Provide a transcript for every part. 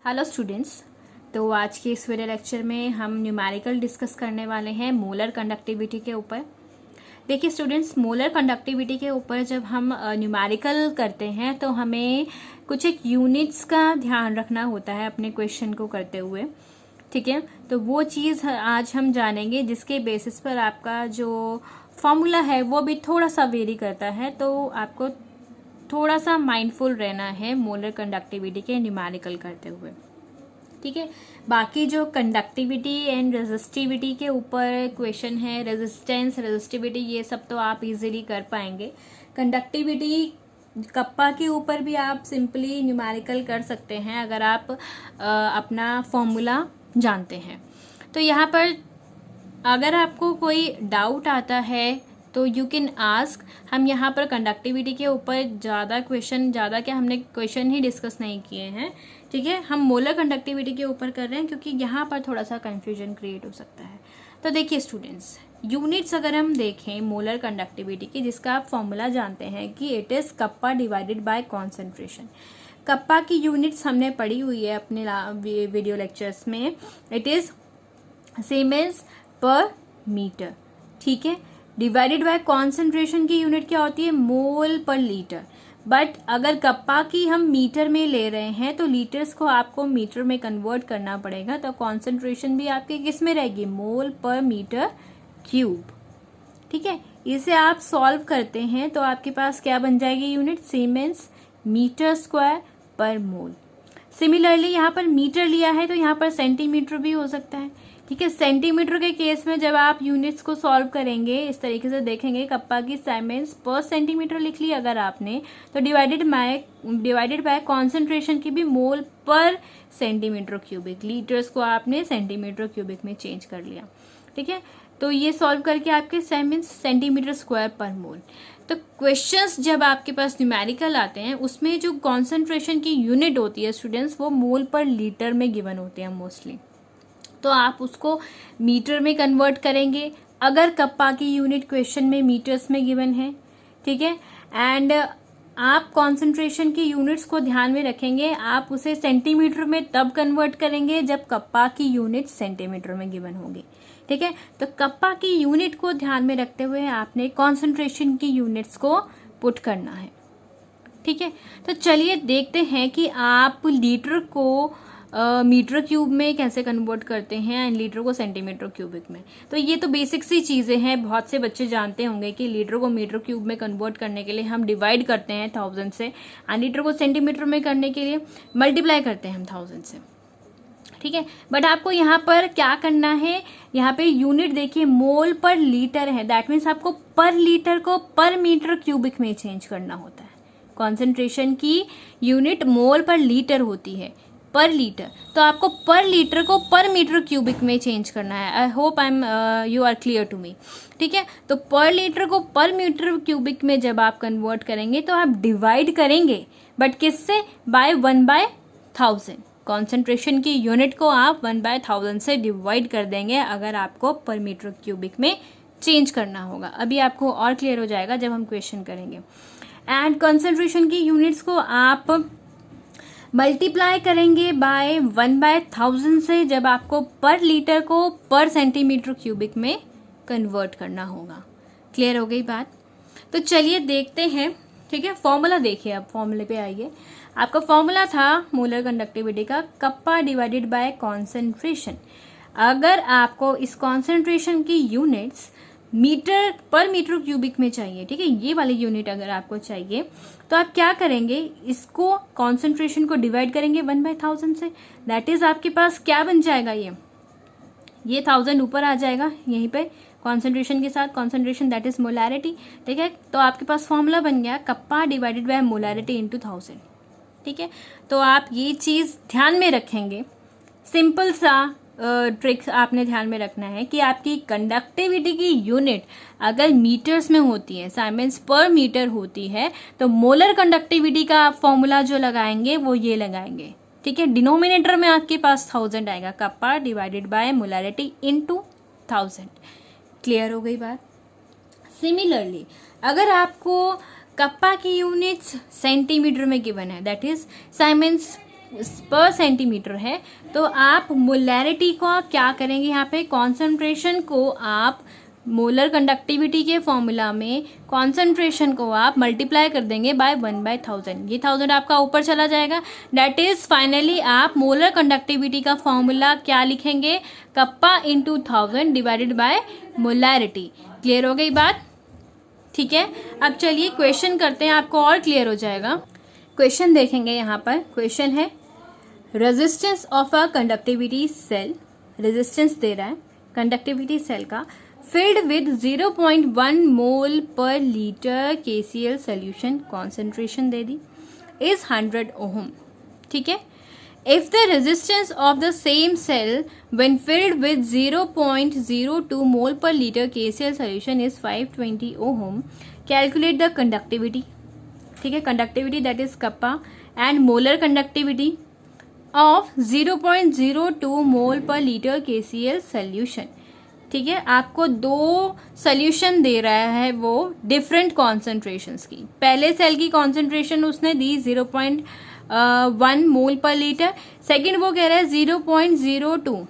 Hello students. तो आज के इस वीडियो लेक्चर में हम न्यूमेरिकल डिस्कस करने वाले हैं मोलर कंडक्टिविटी के ऊपर। देखिए स्टूडेंट्स, मोलर कंडक्टिविटी के ऊपर जब हम न्यूमेरिकल करते हैं तो हमें कुछ एक यूनिट्स का ध्यान रखना होता है अपने क्वेश्चन को करते हुए। ठीक है, तो वो चीज़ आज हम जानेंगे जिसके बेसिस पर आपका जो फॉर्मूला है वो भी थोड़ा सा वेरी करता है, तो आपको थोड़ा सा माइंडफुल रहना है मोलर कंडक्टिविटी के न्यूमेरिकल करते हुए। ठीक है, बाकी जो कंडक्टिविटी एंड रेजिस्टिविटी के ऊपर क्वेश्चन है, रेजिस्टेंस, रेजिस्टिविटी, ये सब तो आप इजीली कर पाएंगे। कंडक्टिविटी कप्पा के ऊपर भी आप सिंपली न्यूमेरिकल कर सकते हैं अगर आप अपना फॉर्मूला जानते हैं। तो यहाँ पर अगर आपको कोई डाउट आता है तो यू कैन आस्क। हम यहाँ पर कंडक्टिविटी के ऊपर ज़्यादा क्या हमने क्वेश्चन ही डिस्कस नहीं किए हैं। ठीक है, हम मोलर कंडक्टिविटी के ऊपर कर रहे हैं क्योंकि यहाँ पर थोड़ा सा कंफ्यूजन क्रिएट हो सकता है। तो देखिए स्टूडेंट्स, यूनिट्स अगर हम देखें मोलर कंडक्टिविटी की, जिसका आप फॉर्मूला जानते हैं कि it is kappa divided by concentration. Kappa की यूनिट्स हमने पढ़ी हुई है अपने वीडियो लेक्चर्स में। इट इज़ सीमेंस पर मीटर। ठीक है, डिवाइडेड बाय कॉन्सेंट्रेशन की यूनिट क्या होती है? मोल पर लीटर। बट अगर कप्पा की हम मीटर में ले रहे हैं तो लीटर्स को आपको मीटर में कन्वर्ट करना पड़ेगा, तो कॉन्सेंट्रेशन भी आपकी किस में रहेगी? मोल पर मीटर क्यूब। ठीक है, इसे आप सॉल्व करते हैं तो आपके पास क्या बन जाएगी यूनिट? सीमेंस मीटर स्क्वायर पर मोल। सिमिलरली यहाँ पर मीटर लिया है तो यहाँ पर सेंटीमीटर भी हो सकता है। ठीक है, सेंटीमीटर के केस में जब आप यूनिट्स को सॉल्व करेंगे इस तरीके से देखेंगे, कप्पा की सीमेंस पर सेंटीमीटर लिख ली अगर आपने, तो डिवाइडेड बाय कॉन्सेंट्रेशन की भी मोल पर सेंटीमीटर क्यूबिक, लीटर्स को आपने सेंटीमीटर क्यूबिक में चेंज कर लिया। ठीक है, तो ये सॉल्व करके आपके सीमेंस सेंटीमीटर स्क्वायर पर मोल। तो क्वेश्चंस जब आपके पास न्यूमेरिकल आते हैं उसमें जो कॉन्सेंट्रेशन की यूनिट होती है स्टूडेंट्स, वो मोल पर लीटर में गिवन होते हैं मोस्टली, तो आप उसको मीटर में कन्वर्ट करेंगे अगर कप्पा की यूनिट क्वेश्चन में मीटर्स में गिवन है। ठीक है, एंड आप कॉन्सेंट्रेशन की यूनिट्स को ध्यान में रखेंगे, आप उसे सेंटीमीटर में तब कन्वर्ट करेंगे जब कप्पा की यूनिट सेंटीमीटर में गिवन होगी। ठीक है, तो कप्पा की यूनिट को ध्यान में रखते हुए आपने कॉन्सेंट्रेशन की यूनिट्स को पुट करना है। ठीक है, तो चलिए देखते हैं कि आप लीटर को मीटर क्यूब में कैसे कन्वर्ट करते हैं एंड लीटर को सेंटीमीटर क्यूबिक में। तो ये तो बेसिक सी चीज़ें हैं, बहुत से बच्चे जानते होंगे कि लीटर को मीटर क्यूब में कन्वर्ट करने के लिए हम डिवाइड करते हैं 1000 से, एंड लीटर को सेंटीमीटर में करने के लिए मल्टीप्लाई करते हैं हम 1000 से। ठीक है, बट आपको यहाँ पर क्या करना है, यहाँ पे यूनिट देखिए मोल पर लीटर है, दैट मीन्स आपको पर लीटर को पर मीटर क्यूबिक में चेंज करना होता है। कॉन्सेंट्रेशन की यूनिट मोल पर लीटर होती है, पर लीटर, तो आपको पर लीटर को पर मीटर क्यूबिक में चेंज करना है। I hope you are clear to me. ठीक है, तो पर लीटर को पर मीटर क्यूबिक में जब आप कन्वर्ट करेंगे तो आप डिवाइड करेंगे, बट किससे? बाय 1/1000। कॉन्सेंट्रेशन की यूनिट को आप 1/1000 से डिवाइड कर देंगे अगर आपको पर मीटर क्यूबिक में चेंज करना होगा। अभी आपको और क्लियर हो जाएगा जब हम क्वेश्चन करेंगे। एंड कॉन्सेंट्रेशन की यूनिट्स को आप मल्टीप्लाई करेंगे बाय 1/1000 से जब आपको पर लीटर को पर सेंटीमीटर क्यूबिक में कन्वर्ट करना होगा। क्लियर हो गई बात? तो चलिए देखते हैं। ठीक है, फॉर्मूला देखिए, अब फॉर्मूले पे आइए। आपका फॉर्मूला था मोलर कंडक्टिविटी का कप्पा डिवाइडेड बाय कॉन्सेंट्रेशन। अगर आपको इस कॉन्सेंट्रेशन की यूनिट्स मीटर पर मीटर क्यूबिक में चाहिए, ठीक है, ये वाली यूनिट अगर आपको चाहिए तो आप क्या करेंगे, इसको कॉन्सेंट्रेशन को डिवाइड करेंगे 1/1000 से, दैट इज आपके पास क्या बन जाएगा, ये 1000 ऊपर आ जाएगा यहीं पे कॉन्सेंट्रेशन के साथ, कॉन्सेंट्रेशन दैट इज मोलैरिटी। ठीक है, तो आपके पास फॉर्मूला बन गया kappa divided by molarity into 1000। ठीक है, तो आप ये चीज ध्यान में रखेंगे। सिंपल सा ट्रिक्स आपने ध्यान में रखना है कि आपकी कंडक्टिविटी की यूनिट अगर मीटर्स में होती है, सीमेंस पर मीटर होती है, तो मोलर कंडक्टिविटी का आप फॉर्मूला जो लगाएंगे वो ये लगाएंगे। ठीक है, डिनोमिनेटर में आपके पास 1000 आएगा, kappa divided by molarity into 1000। Clear हो गई बात? सिमिलरली अगर आपको कप्पा की यूनिट्स सेंटीमीटर में गिवन है, दैट इज सीमेंस पर सेंटीमीटर है, तो आप मोलैरिटी को क्या करेंगे, यहाँ पे कॉन्सेंट्रेशन को आप मोलर कंडक्टिविटी के फॉर्मूला में कॉन्सेंट्रेशन को आप मल्टीप्लाई कर देंगे बाय 1/1000। ये 1000 आपका ऊपर चला जाएगा। दैट इज फाइनली आप मोलर कंडक्टिविटी का फॉर्मूला क्या लिखेंगे, kappa into 1000 divided by molarity. Clear हो गई बात? ठीक है, अब चलिए क्वेश्चन करते हैं, आपको और क्लियर हो जाएगा। क्वेश्चन देखेंगे, यहाँ पर क्वेश्चन है resistance of a conductivity cell, resistance दे रहा है कंडक्टिविटी सेल का, filled with 0.1 mole per litre KCl solution, concentration दे दी is 100 ओम। ठीक है, if the resistance of the same cell when filled with 0.02 mole per litre KCl solution is 520 ohm, calculate the conductivity। ठीक है, conductivity that is kappa and molar conductivity of 0.02 mole per litre KCl solution. ठीक है, आपको दो solution दे रहा है वो different concentrations की। पहले सेल की कॉन्सेंट्रेशन उसने दी 0.1 मोल पर लीटर, सेकंड वो कह रहा है 0.02।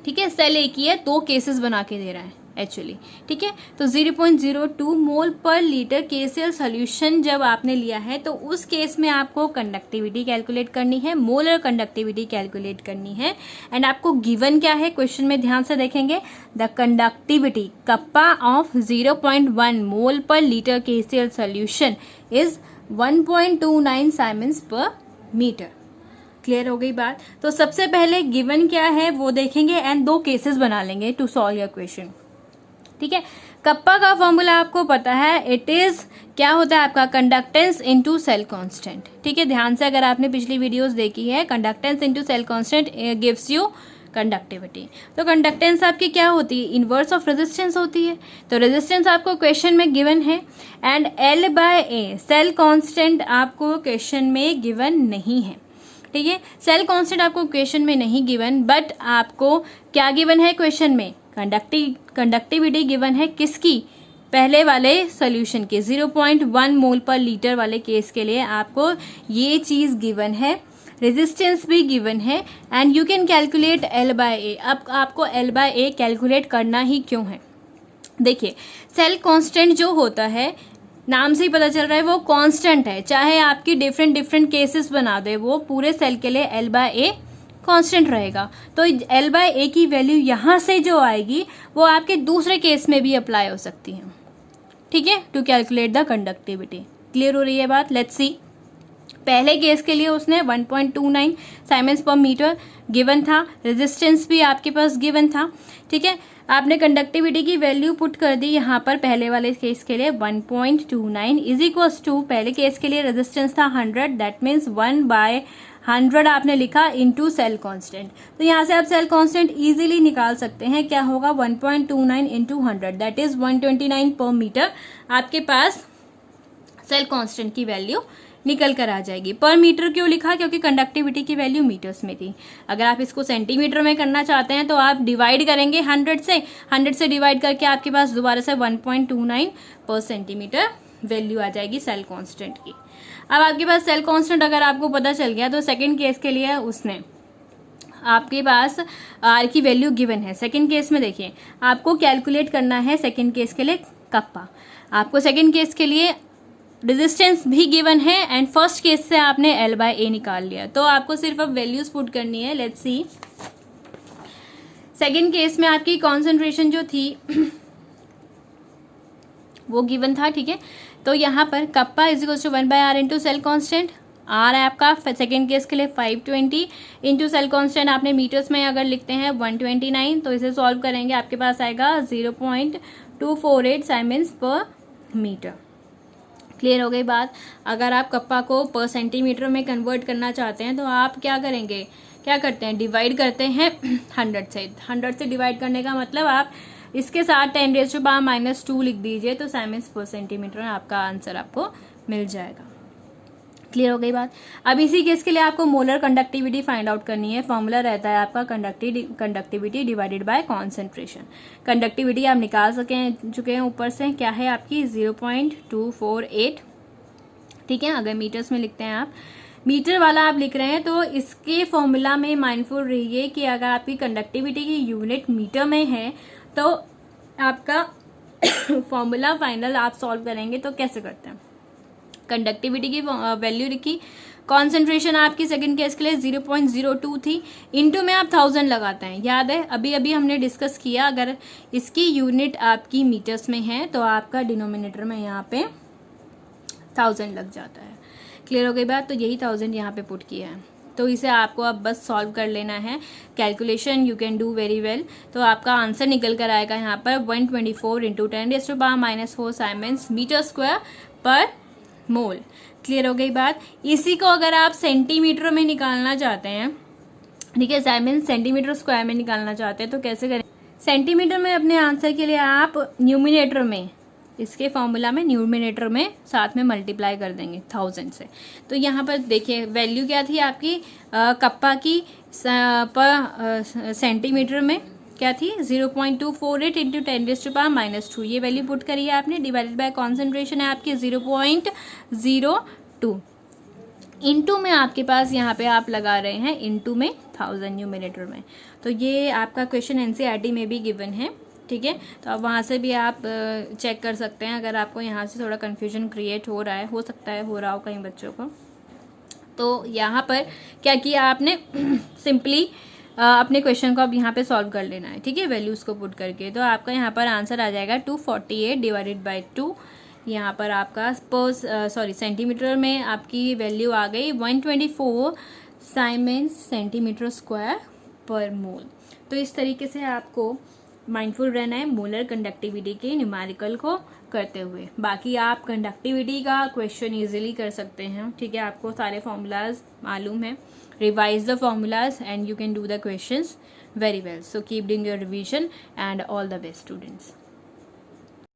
ठीक है, सेल एक ही है, दो केसेस बना के दे रहा है एक्चुअली। ठीक है, तो 0.02 mole per litre KCl solution जब आपने लिया है तो उस केस में आपको कंडक्टिविटी कैलकुलेट करनी है, मोलर कंडक्टिविटी कैलकुलेट करनी है। एंड आपको गिवन क्या है क्वेश्चन में, ध्यान से देखेंगे, the conductivity kappa of 0.1 mole per litre KCl solution is 1.29 Simons पर मीटर। क्लियर हो गई बात? तो सबसे पहले गिवन क्या है वो देखेंगे एंड दो केसेस बना लेंगे टू सॉल्व योर क्वेश्चन। ठीक है, कप्पा का फॉर्मूला आपको पता है, इट इज क्या होता है आपका कंडक्टेंस इनटू सेल कांस्टेंट। ठीक है, ध्यान से अगर आपने पिछली वीडियोस देखी है, conductance into cell constant gives you conductivity. तो कंडक्टेंस आपकी क्या होती है, इनवर्स ऑफ रेजिस्टेंस होती है। तो रेजिस्टेंस आपको क्वेश्चन में गिवन है एंड L/A सेल कांस्टेंट आपको क्वेश्चन में गिवन नहीं है। ठीक है, सेल कांस्टेंट आपको क्वेश्चन में नहीं गिवन, बट आपको क्या गिवन है क्वेश्चन में, कंडक्टिविटी गिवन है किसकी, पहले वाले सोल्यूशन के 0.1 मोल पर लीटर वाले केस के लिए आपको ये चीज गिवन है, रेजिस्टेंस भी गिवन है and you can calculate L/A। अब आपको L/A कैलकुलेट करना ही क्यों है, देखिए सेल कांस्टेंट जो होता है, नाम से ही पता चल रहा है वो कांस्टेंट है, चाहे आपकी डिफरेंट केसेस बना दे, वो पूरे सेल के लिए L/A कांस्टेंट रहेगा। तो L/A की वैल्यू यहाँ से जो आएगी वो आपके दूसरे केस में भी अप्लाई हो सकती है। ठीक है, to calculate the conductivity. Clear हो रही है बात? लेट्स सी, पहले केस के लिए उसने 1.29 साइमन्स पर मीटर गिवन था, रेजिस्टेंस भी आपके पास गिवन था। ठीक है, आपने कंडक्टिविटी की वैल्यू पुट कर दी यहाँ पर, पहले वाले केस के लिए 1.29 इज इक्वल्स टू, पहले केस के लिए रेजिस्टेंस था 100, दैट मीन्स 1/100 आपने लिखा इनटू सेल कांस्टेंट। तो यहाँ से आप सेल कांस्टेंट इजीली निकाल सकते हैं, क्या होगा 1.29 इंटू 100 दैट इज 129 पर मीटर। आपके पास सेल कांस्टेंट की वैल्यू निकल कर आ जाएगी। पर मीटर क्यों लिखा, क्योंकि कंडक्टिविटी की वैल्यू मीटर्स में थी। अगर आप इसको सेंटीमीटर में करना चाहते हैं तो आप डिवाइड करेंगे 100 से डिवाइड करके आपके पास दोबारा से 1.29 पर सेंटीमीटर वैल्यू आ जाएगी सेल कांस्टेंट की। अब आपके पास सेल कांस्टेंट अगर आपको पता चल गया तो सेकंड केस के लिए उसने आपके पास आर की वैल्यू गिवन है। सेकंड केस में देखिए आपको कैलकुलेट करना है सेकंड केस के लिए कप्पा, आपको सेकंड केस के लिए रेजिस्टेंस भी गिवन है एंड फर्स्ट केस से आपने L/A निकाल लिया, तो आपको सिर्फ अब वैल्यूज पुट करनी है। लेट्स सी, सेकंड केस में आपकी कॉन्सेंट्रेशन जो थी वो गिवन था। ठीक है, तो यहाँ पर kappa is equal to 1/R into cell constant, R है आपका सेकेंड केस के लिए 520 इंटू सेल कॉन्स्टेंट, आपने मीटर्स में अगर लिखते हैं 129, तो इसे सॉल्व करेंगे आपके पास आएगा 0.248 साइमन्स पर मीटर। क्लियर हो गई बात? अगर आप कप्पा को पर सेंटीमीटर में कन्वर्ट करना चाहते हैं तो आप क्या करेंगे, क्या करते हैं, डिवाइड करते हैं 100 से। 100 से डिवाइड करने का मतलब आप इसके साथ 10⁻⁻² लिख दीजिए, तो साइमन्स पर सेंटीमीटर में आपका आंसर आपको मिल जाएगा। क्लियर हो गई बात? अब इसी केस के लिए आपको मोलर कंडक्टिविटी फाइंड आउट करनी है। फॉर्मूला रहता है आपका conductivity divided by concentration. Conductivity आप निकाल चुके हैं ऊपर से, क्या है आपकी 0.248। ठीक है, अगर मीटर्स में लिखते हैं आप मीटर वाला आप लिख रहे हैं तो इसके फॉर्मूला में माइंडफुल रहिए कि अगर आपकी कंडक्टिविटी की यूनिट मीटर में है तो आपका फॉर्मूला फाइनल आप सॉल्व करेंगे तो कैसे करते हैं। कंडक्टिविटी की वैल्यू लिखी, कॉन्सेंट्रेशन आपकी सेकंड केस के लिए 0.02 थी, इनटू में आप 1000 लगाते हैं। याद है अभी अभी हमने डिस्कस किया, अगर इसकी यूनिट आपकी मीटर्स में है तो आपका डिनोमिनेटर में यहाँ पे 1000 लग जाता है। क्लियर हो गई बात। तो यही 1000 यहाँ पे पुट किया है, तो इसे आपको अब बस सॉल्व कर लेना है। Calculation you can do very well. तो आपका आंसर निकल कर आएगा यहाँ पर 124 इंटू 10⁻⁴ साइमेंस मीटर स्क्वायर पर मोल। क्लियर हो गई बात। इसी को अगर आप सेंटीमीटर में निकालना चाहते हैं, ठीक है, साइमेंस सेंटीमीटर स्क्वायर में निकालना चाहते हैं तो कैसे करें। सेंटीमीटर में अपने आंसर के लिए आप न्यूमिनेटर में, इसके फॉर्मूला में न्यूमिनेटर में साथ में मल्टीप्लाई कर देंगे 1000 से। तो यहाँ पर देखिए वैल्यू क्या थी आपकी कप्पा की पर सेंटीमीटर में क्या थी 0.248 इंटू 10⁻⁻²। ये वैल्यू पुट करिए आपने, डिवाइडेड बाय कॉन्सेंट्रेशन है आपकी 0.02 इंटू में आपके पास यहाँ पे आप लगा रहे हैं इंटू में 1000 न्यूमिनेटर में। तो ये आपका क्वेश्चन एनसीईआरटी में भी गिवन है, ठीक है। तो अब वहाँ से भी आप चेक कर सकते हैं अगर आपको यहाँ से थोड़ा कन्फ्यूजन क्रिएट हो रहा है, हो सकता है हो रहा हो कई बच्चों को। तो यहाँ पर क्या किया आपने सिंपली अपने क्वेश्चन को अब यहाँ पे सॉल्व कर लेना है, ठीक है, वैल्यूज को पुट करके। तो आपका यहाँ पर आंसर आ जाएगा 248 डिवाइडेड बाय 2। यहाँ पर आपका सेंटीमीटर में आपकी वैल्यू आ गई 124 साइमेंस सेंटीमीटर स्क्वायर पर मोल। तो इस तरीके से आपको माइंडफुल रहना है मोलर कंडक्टिविटी के न्यूमेरिकल को करते हुए। बाकी आप कंडक्टिविटी का क्वेश्चन इजीली कर सकते हैं, ठीक है, आपको सारे फॉर्मूलाज मालूम है। Revise the formulas and you can do the questions very well. So keep doing your revision and all the best students.